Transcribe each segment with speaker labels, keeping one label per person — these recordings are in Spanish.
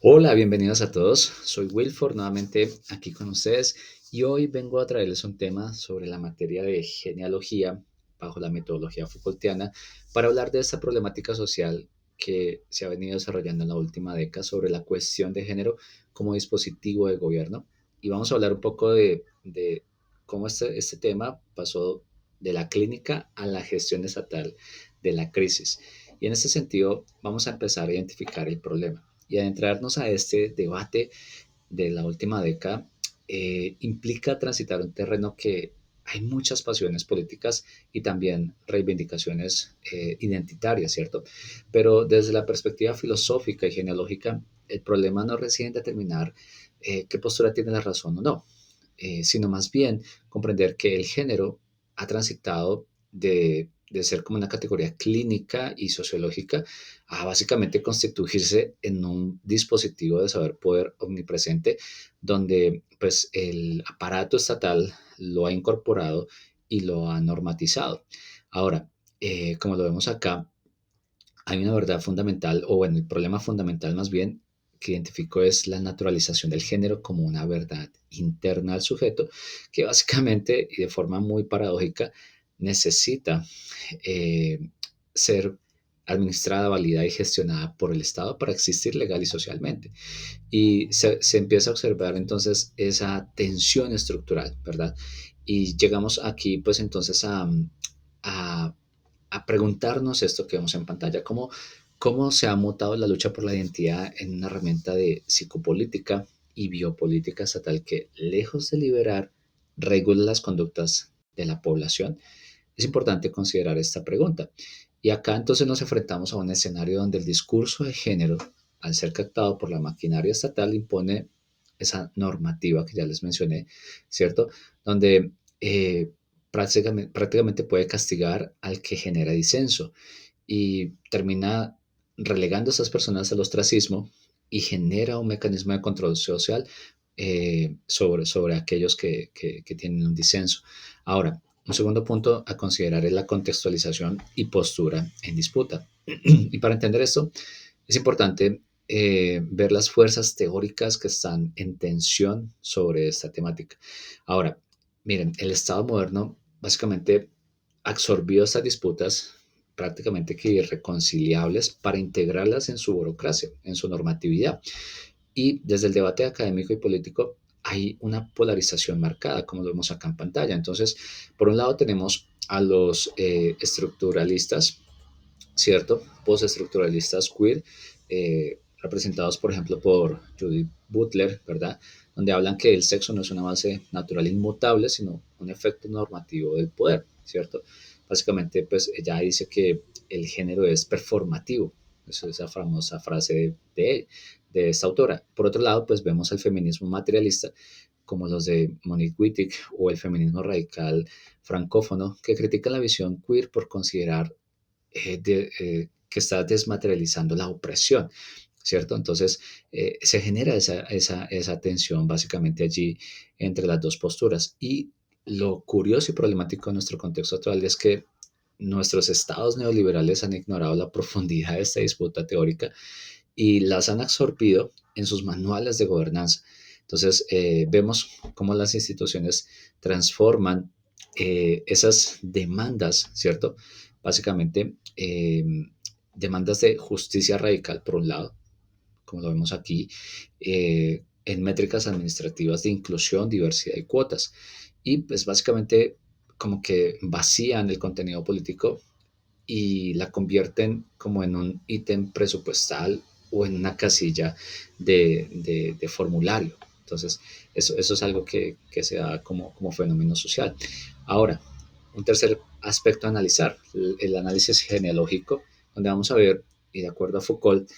Speaker 1: Hola, bienvenidos a todos. Soy Wilford, nuevamente aquí con ustedes y hoy vengo a traerles un tema sobre la materia de genealogía bajo la metodología Foucaultiana para hablar de esta problemática social que se ha venido desarrollando en la última década sobre la cuestión de género como dispositivo de gobierno. Y vamos a hablar un poco de cómo este tema pasó de la clínica a la gestión estatal de la crisis. Y en este sentido, vamos a empezar a identificar el problema y adentrarnos a este debate de la última década implica transitar un terreno que hay muchas pasiones políticas y también reivindicaciones identitarias, ¿cierto? Pero desde la perspectiva filosófica y genealógica, el problema no reside en determinar qué postura tiene la razón o no, sino más bien comprender que el género ha transitado de ser como una categoría clínica y sociológica a básicamente constituirse en un dispositivo de saber poder omnipresente donde pues el aparato estatal lo ha incorporado y lo ha normatizado. Ahora, como lo vemos acá, hay una verdad fundamental, o bueno, el problema fundamental más bien que identifico es la naturalización del género como una verdad interna al sujeto, que básicamente y de forma muy paradójica necesita eh, ser administrada, validada y gestionada por el Estado para existir legal y socialmente. Y se empieza a observar entonces esa tensión estructural, ¿verdad? Y llegamos aquí pues entonces a a preguntarnos esto que vemos en pantalla, cómo se ha mutado la lucha por la identidad en una herramienta de psicopolítica y biopolítica estatal que, lejos de liberar, regula las conductas de la población. Es importante considerar esta pregunta. Y acá entonces nos enfrentamos a un escenario donde el discurso de género, al ser captado por la maquinaria estatal, impone esa normativa que ya les mencioné, ¿cierto? Donde prácticamente puede castigar al que genera disenso y termina relegando a esas personas al ostracismo y genera un mecanismo de control social sobre aquellos que tienen un disenso. Ahora, un segundo punto a considerar es la contextualización y postura en disputa. Y para entender esto, es importante ver las fuerzas teóricas que están en tensión sobre esta temática. Ahora, miren, el Estado moderno básicamente absorbió estas disputas prácticamente que irreconciliables para integrarlas en su burocracia, en su normatividad. Y desde el debate académico y político hay una polarización marcada, como lo vemos acá en pantalla. Entonces, por un lado tenemos a los estructuralistas, ¿cierto? Postestructuralistas queer, representados, por ejemplo, por Judith Butler, ¿verdad? Donde hablan que el sexo no es una base natural inmutable, sino un efecto normativo del poder, ¿cierto? Básicamente, pues ella dice que el género es performativo. Esa es esa famosa frase de esta autora. Por otro lado, pues vemos al feminismo materialista, como los de Monique Wittig o el feminismo radical francófono, que critican la visión queer por considerar que está desmaterializando la opresión, ¿cierto? Entonces, se genera esa tensión básicamente allí entre las dos posturas. Y lo curioso y problemático de nuestro contexto actual es que nuestros estados neoliberales han ignorado la profundidad de esta disputa teórica y las han absorbido en sus manuales de gobernanza. Entonces, vemos cómo las instituciones transforman esas demandas, ¿cierto? Básicamente, demandas de justicia radical, por un lado, como lo vemos aquí, en métricas administrativas de inclusión, diversidad y cuotas. Y pues básicamente como que vacían el contenido político y la convierten como en un ítem presupuestal o en una casilla de formulario. Entonces, eso es algo que se da como fenómeno social. Ahora, un tercer aspecto a analizar, el análisis genealógico, donde vamos a ver, y de acuerdo a Foucault,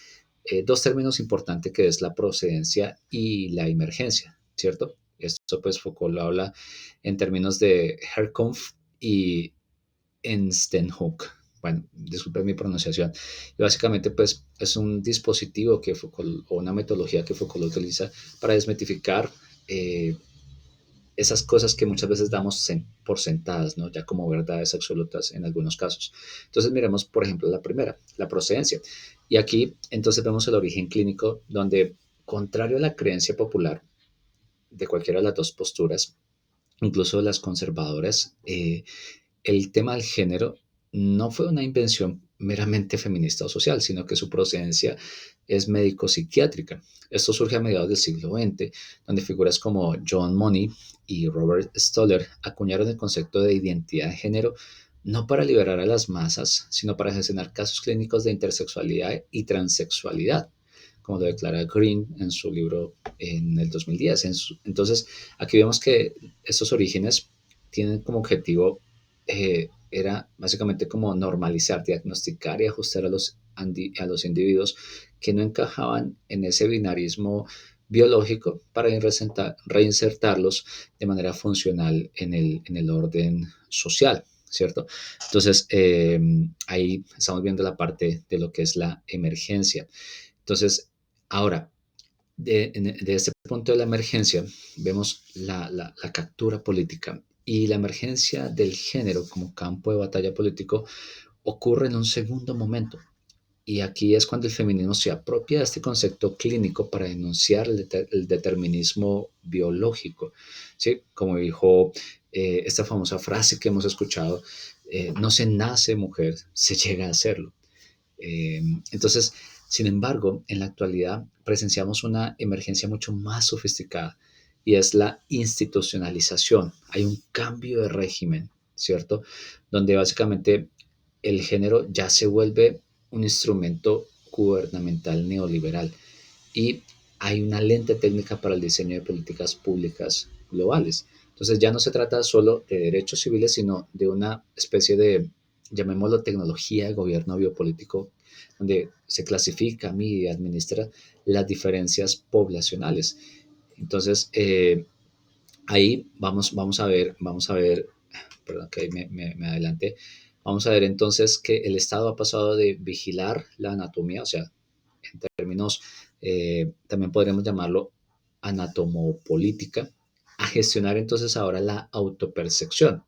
Speaker 1: dos términos importantes que es la procedencia y la emergencia, ¿cierto? Esto pues Foucault lo habla en términos de Herkunft y Enstenhook. Bueno, disculpen mi pronunciación. Y básicamente, pues, es un dispositivo que Foucault, o una metodología que Foucault utiliza para desmitificar esas cosas que muchas veces damos por sentadas, ¿no? Ya como verdades absolutas en algunos casos. Entonces, miremos, por ejemplo, la primera, la procedencia. Y aquí, entonces, vemos el origen clínico, donde contrario a la creencia popular de cualquiera de las dos posturas, incluso las conservadoras, el tema del género no fue una invención meramente feminista o social, sino que su procedencia es médico-psiquiátrica. Esto surge a mediados del siglo XX, donde figuras como John Money y Robert Stoller acuñaron el concepto de identidad de género no para liberar a las masas, sino para gestionar casos clínicos de intersexualidad y transexualidad, como lo declara Green en su libro en el 2010. Entonces, aquí vemos que estos orígenes tienen como objetivo, era básicamente como normalizar, diagnosticar y ajustar a los individuos que no encajaban en ese binarismo biológico para reinsertarlos de manera funcional en el orden social, ¿cierto? Entonces, ahí estamos viendo la parte de lo que es la emergencia. Entonces, ahora, de este punto de la emergencia, vemos la captura política y la emergencia del género como campo de batalla político ocurre en un segundo momento. Y aquí es cuando el feminismo se apropia de este concepto clínico para denunciar el determinismo biológico. ¿Sí? Como dijo esta famosa frase que hemos escuchado, no se nace mujer, se llega a hacerlo. Eh, entonces, sin embargo, en la actualidad presenciamos una emergencia mucho más sofisticada y es la institucionalización. Hay un cambio de régimen, ¿cierto? Donde básicamente el género ya se vuelve un instrumento gubernamental neoliberal y hay una lente técnica para el diseño de políticas públicas globales. Entonces ya no se trata solo de derechos civiles, sino de una especie de, llamémoslo, tecnología de gobierno biopolítico, donde se clasifica, mide y administra las diferencias poblacionales. Entonces, ahí vamos a ver, perdón que ahí me adelanté, vamos a ver entonces que el Estado ha pasado de vigilar la anatomía, o sea, en términos, también podríamos llamarlo anatomopolítica, a gestionar entonces ahora la autopercepción,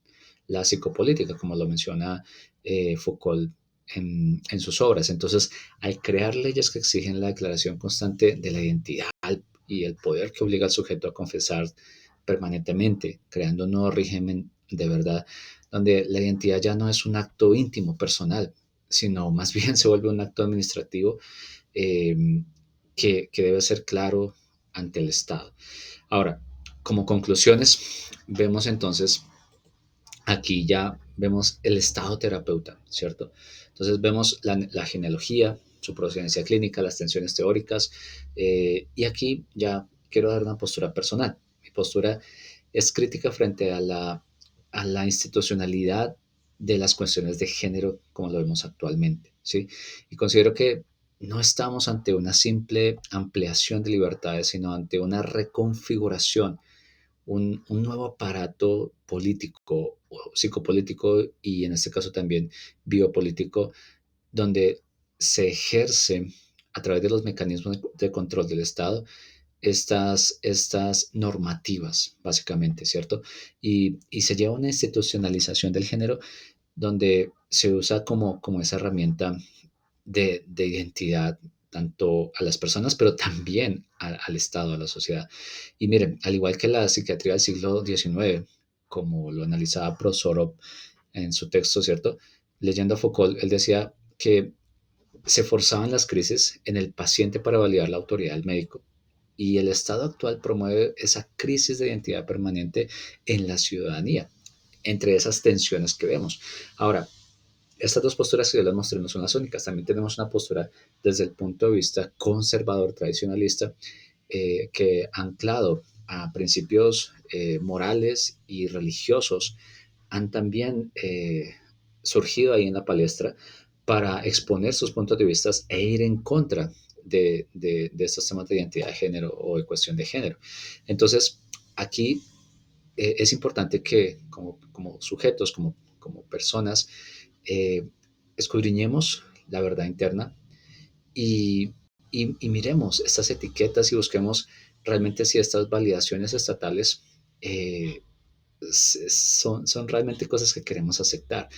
Speaker 1: la psicopolítica, como lo menciona Foucault en sus obras. Entonces, al crear leyes que exigen la declaración constante de la identidad y el poder que obliga al sujeto a confesar permanentemente, creando un nuevo régimen de verdad, donde la identidad ya no es un acto íntimo, personal, sino más bien se vuelve un acto administrativo eh, que debe ser claro ante el Estado. Ahora, como conclusiones, vemos entonces, aquí ya vemos el Estado terapeuta, ¿cierto? Entonces vemos la genealogía, su procedencia clínica, las tensiones teóricas, y aquí ya quiero dar una postura personal. Mi postura es crítica frente a la institucionalidad de las cuestiones de género como lo vemos actualmente, ¿sí? Y considero que no estamos ante una simple ampliación de libertades, sino ante una reconfiguración, un nuevo aparato político o psicopolítico y en este caso también biopolítico, donde se ejerce a través de los mecanismos de control del Estado estas normativas, básicamente, ¿cierto? Y se lleva una institucionalización del género donde se usa como esa herramienta de identidad tanto a las personas, pero también al Estado, a la sociedad. Y miren, al igual que la psiquiatría del siglo XIX, como lo analizaba Prosorov en su texto, ¿cierto? Leyendo a Foucault, él decía que se forzaban las crisis en el paciente para validar la autoridad del médico. Y el Estado actual promueve esa crisis de identidad permanente en la ciudadanía, entre esas tensiones que vemos. Ahora, estas dos posturas que yo les mostré no son las únicas. También tenemos una postura desde el punto de vista conservador, tradicionalista, que anclado a principios morales y religiosos han también surgido ahí en la palestra para exponer sus puntos de vista e ir en contra de estos temas de identidad de género o de cuestión de género. Entonces, aquí es importante que como sujetos, como personas, eh, escudriñemos la verdad interna y, y miremos estas etiquetas y busquemos realmente si estas validaciones estatales son realmente cosas que queremos aceptar.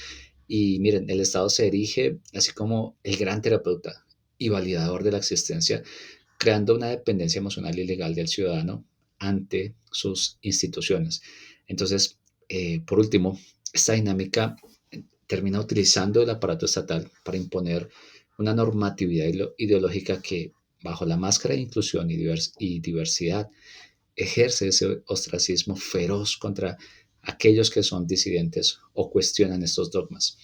Speaker 1: Y miren, el Estado se erige así como el gran terapeuta y validador de la existencia, creando una dependencia emocional y legal del ciudadano ante sus instituciones. Entonces, por último, esta dinámica termina utilizando el aparato estatal para imponer una normatividad ideológica que, bajo la máscara de inclusión y diversidad, ejerce ese ostracismo feroz contra aquellos que son disidentes o cuestionan estos dogmas.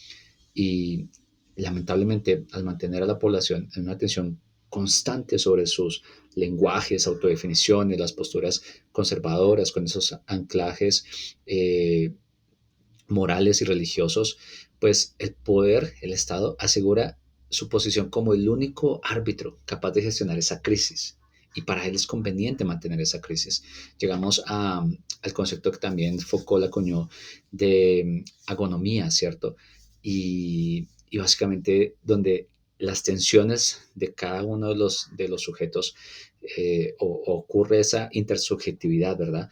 Speaker 1: Y lamentablemente, al mantener a la población en una tensión constante sobre sus lenguajes, autodefiniciones, las posturas conservadoras, con esos anclajes morales y religiosos, pues el poder, el Estado, asegura su posición como el único árbitro capaz de gestionar esa crisis. Y para él es conveniente mantener esa crisis. Llegamos al concepto que también Foucault acuñó de agonomía, ¿cierto? Y básicamente donde las tensiones de cada uno de los sujetos ocurre esa intersubjetividad, ¿verdad?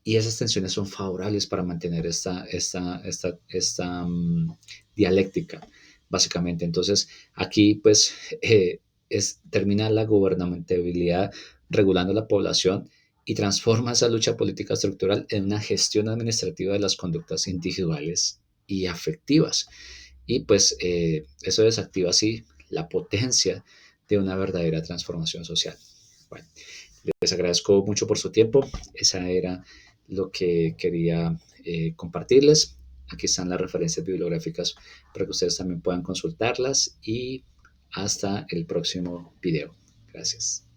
Speaker 1: Y esas tensiones son favorables para mantener esta dialéctica, básicamente. Entonces, aquí pues termina la gobernamentalidad regulando la población y transforma esa lucha política estructural en una gestión administrativa de las conductas individuales y afectivas. Y pues eso desactiva así la potencia de una verdadera transformación social. Bueno, les agradezco mucho por su tiempo. Esa era lo que quería compartirles. Aquí están las referencias bibliográficas para que ustedes también puedan consultarlas y hasta el próximo video. Gracias.